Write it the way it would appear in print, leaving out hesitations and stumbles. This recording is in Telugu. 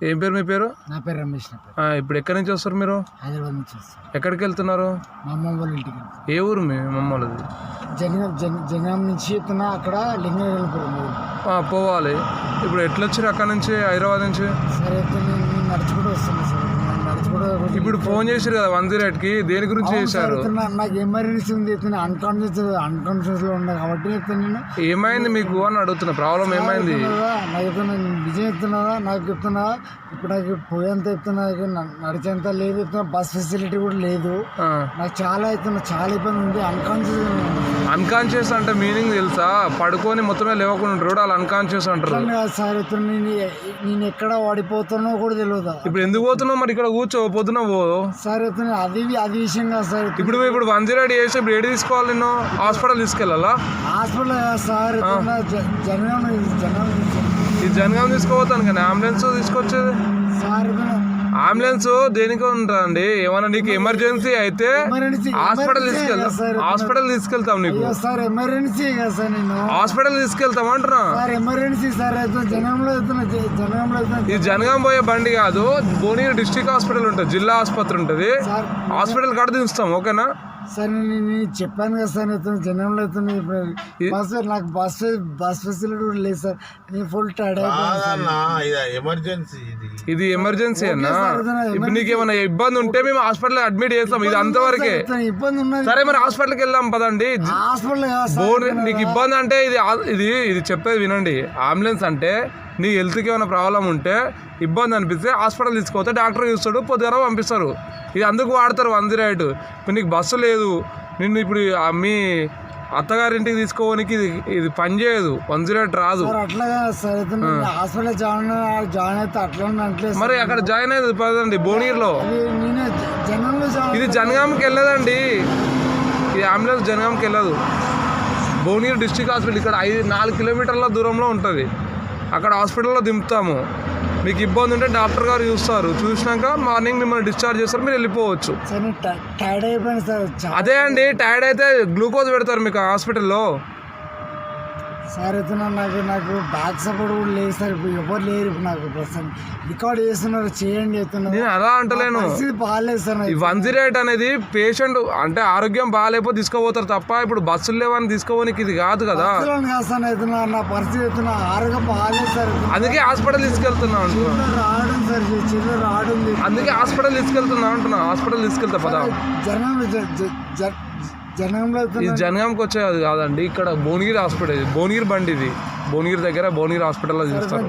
ఏం పేరు మీ పేరు? నా పేరు రమేష్. ఇప్పుడు ఎక్కడి నుంచి వస్తారు మీరు? హైదరాబాద్ నుంచి వస్తారు. ఎక్కడికి వెళ్తున్నారు? మా అమ్మ వాళ్ళ ఇంటికి. ఏ ఊరు మీ అమ్మమ్మలది? జనగాం నుంచి అక్కడ లింగపురం పోవాలి. ఇప్పుడు ఎట్లా వచ్చారు అక్కడ నుంచి, హైదరాబాద్ నుంచి? సరే నేను నడుచుకుంటూ వస్తాను సార్. ఇప్పుడు ఫోన్ చేశారు కదా 108కి, దేని గురించి చేశారు? నాకు ఎమర్జెన్సీ ఉంది, అన్కాన్షియస్ లో ఉన్నా కాబట్టి నేను ఏమైంది మీకు అని అడుగుతున్నా. ప్రాబ్లం ఏమైంది? నాకు నిజం చెప్తున్నావా? నాకు చెప్తున్నావా? ఇప్పుడు నాకు పోయేంత చెప్తున్నా, నడిచేంత లేదు, బస్ ఫెసిలిటీ కూడా లేదు. నాకు చాలా ఇబ్బంది ఉంది. అన్కాన్షియస్ అంటే మీనింగ్ తెలుసా? పడుకొని మొత్తమే లేవకుండా ఉంటారు, వాళ్ళు అన్కాన్షియస్ అంటారు. సార్ నేను ఎక్కడ వాడిపోతానో కూడా తెలియదు. ఇప్పుడు ఎందుకు పోతున్నావు మరి? ఇక్కడ కూర్చో, పొద్దున పో సార్. అది విషయం కాదు సార్. ఇప్పుడు 108 చేసి ఇప్పుడు ఏడు తీసుకోవాలి? నేను హాస్పిటల్ తీసుకెళ్ళాలా? హాస్పిటల్ సార్, ఈ జనగాం తీసుకోపోతాను కానీ అంబులెన్స్ తీసుకొచ్చేది సార్. అంబులెన్స్ దేనికి ఉంటుందండి? ఏమన్నా నీకు ఎమర్జెన్సీ అయితే హాస్పిటల్ తీసుకెళ్తాం. నీకు హాస్పిటల్ తీసుకెళ్తాం అంటున్నా. ఇది జనగాం పోయే బండి కాదు, భువనగిరి డిస్ట్రిక్ట్ హాస్పిటల్ ఉంటుంది, జిల్లా ఆసుపత్రి ఉంటుంది. హాస్పిటల్ కాడ దించుతాం, ఓకేనా? సార్ నేను చెప్పాను కదా సార్, జనంలో నాకు బస్ ఫెసిలిటీ కూడా లేదు సార్. నేను ఫుల్ టైర్డ్ ఇది ఎమర్జెన్సీ అన్నా. ఇప్పుడు నీకు ఏమైనా ఇబ్బంది ఉంటే మేము హాస్పిటల్ అడ్మిట్ చేస్తాం. ఇది అంతవరకే. ఇబ్బంది ఉన్నది. సరే మరి హాస్పిటల్కి వెళ్దాం పదండి. నీకు ఇబ్బంది అంటే ఇది చెప్పేది వినండి. అంబులెన్స్ అంటే నీ హెల్త్కి ఏమైనా ప్రాబ్లం ఉంటే, ఇబ్బంది అనిపిస్తే హాస్పిటల్ తీసుకుపోతే డాక్టర్ చూస్తాడు, పొద్దున పంపిస్తారు. ఇది అందుకు వాడతారు 108. ఇప్పుడు నీకు బస్సు లేదు, నిన్ను ఇప్పుడు మీ అత్తగారింటికి తీసుకోవడానికి ఇది పని చేయదు, 108 రాదు. మరి అక్కడ జాయిన్ అయ్యేది పదండి భువనగిరిలో. ఇది జనగాంకి వెళ్ళదండి, ఈ అంబులెన్స్ జనగాంకి వెళ్ళదు. భువనగిరి డిస్ట్రిక్ట్ హాస్పిటల్ ఇక్కడ 4 కిలోమీటర్ల దూరంలో ఉంటుంది. అక్కడ హాస్పిటల్లో దింపుతాము. మీకు ఇబ్బంది ఉంటే డాక్టర్ గారు చూస్తారు, చూసినాక మార్నింగ్ మిమ్మల్ని డిశ్చార్జ్ చేస్తారు, మీరు వెళ్ళిపోవచ్చు. అదే అండి, టైర్డ్ అయితే గ్లూకోజ్ పెడతారు మీకు హాస్పిటల్లో. సార్ అయితే నాకు బ్యాక్ సపోర్ట్ కూడా లేదు సార్. ఇప్పుడు ఎవరు లేరు. ఇప్పుడు నాకు ప్రస్తుతం రికార్డ్ చేస్తున్నారు, చేయండి చెప్తున్నారు. నేను అలా అంటలేను, బాగాలేదు సార్. 108 అనేది పేషెంట్ అంటే ఆరోగ్యం బాగాలేకపోతే తీసుకోపోతారు తప్ప, ఇప్పుడు బస్సులు లేవని తీసుకోవడానికి ఇది కాదు కదా. నా పరిస్థితి అవుతున్నా, ఆరోగ్యం బాగాలేదు సార్. అందుకే హాస్పిటల్ తీసుకెళ్తున్నా రావడం సార్, చిల్లర రావడం. అందుకే హాస్పిటల్ తీసుకెళ్తున్నా అంటున్నా. హాస్పిటల్ తీసుకెళ్తా పదా. ఇది జనగాంకి వచ్చేది కాదండి, ఇక్కడ భువనగిరి హాస్పిటల్. భువనగిరి బండి ఇది, భువనగిరి దగ్గర భువనగిరి హాస్పిటల్లో చూస్తారు.